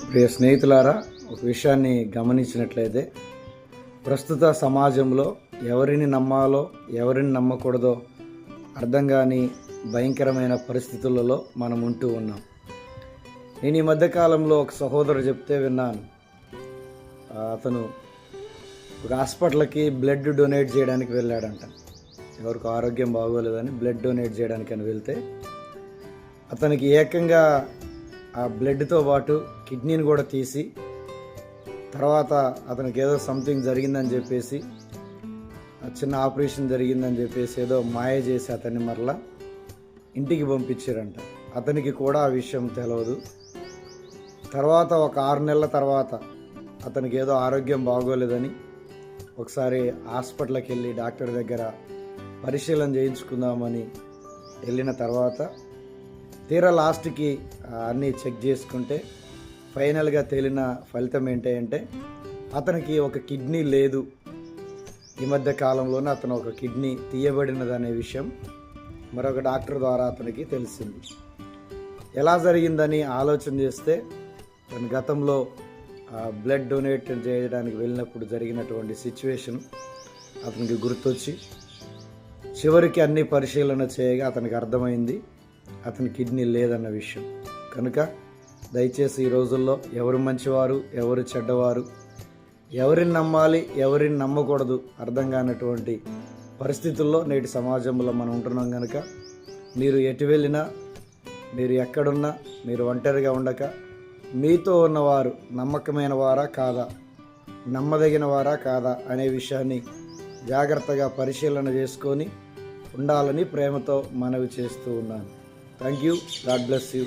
ప్రియ స్నేహితులారా, ఒక విషయాన్ని గమనించినట్లయితే ప్రస్తుత సమాజంలో ఎవరిని నమ్మాలో ఎవరిని నమ్మకూడదో అర్థం కాని భయంకరమైన పరిస్థితులలో మనం ఉంటూ ఉన్నాం. నేను ఈ మధ్యకాలంలో ఒక సహోదరుడు చెప్తే విన్నాను. అతను ఒక హాస్పిటల్కి బ్లడ్ డొనేట్ చేయడానికి వెళ్ళాడంట. ఎవరికి ఆరోగ్యం బాగోలేదని బ్లడ్ డొనేట్ చేయడానికి అని వెళ్తే అతనికి ఏకంగా ఆ బ్లడ్తో పాటు కిడ్నీని కూడా తీసి తర్వాత అతనికి ఏదో సంథింగ్ జరిగిందని చెప్పేసి చిన్న ఆపరేషన్ జరిగిందని చెప్పేసి ఏదో మాయ చేసి అతన్ని మరలా ఇంటికి పంపించారంట. అతనికి కూడా ఆ విషయం తెలియదు. తర్వాత ఒక 6 నెలల తర్వాత అతనికి ఏదో ఆరోగ్యం బాగోలేదని ఒకసారి హాస్పిటల్కి వెళ్ళి డాక్టర్ దగ్గర పరిశీలన చేయించుకుందామని వెళ్ళిన తర్వాత తీరా లాస్ట్కి అన్నీ చెక్ చేసుకుంటే ఫైనల్గా తేలిన ఫలితం ఏంటంటే అతనికి ఒక కిడ్నీ లేదు. ఈ మధ్య కాలంలోనే అతను ఒక కిడ్నీ తీయబడినదనే విషయం మరొక డాక్టర్ ద్వారా అతనికి తెలిసింది. ఎలా జరిగిందని ఆలోచన చేస్తే తన గతంలో బ్లడ్ డొనేట్ చేయడానికి వెళ్ళినప్పుడు జరిగినటువంటి సిచ్యువేషన్ అతనికి గుర్తొచ్చి చివరికి అన్ని పరిశీలన చేయగా అతనికి అర్థమైంది అతని కిడ్నీ లేదన్న విషయం. కనుక దయచేసి ఈ రోజుల్లో ఎవరు మంచివారు ఎవరు చెడ్డవారు, ఎవరిని నమ్మాలి ఎవరిని నమ్మకూడదు అర్థం కానటువంటి పరిస్థితుల్లో నేటి సమాజంలో మనం ఉంటున్నాం. కనుక మీరు ఎటు వెళ్ళినా, మీరు ఎక్కడున్నా, మీరు ఒంటరిగా ఉండక మీతో ఉన్నవారు నమ్మకమైన వారా కాదా, నమ్మదగిన వారా కాదా అనే విషయాన్ని జాగ్రత్తగా పరిశీలన చేసుకొని ఉండాలని ప్రేమతో మనవి చేస్తూ ఉన్నాను. Thank you. God bless you.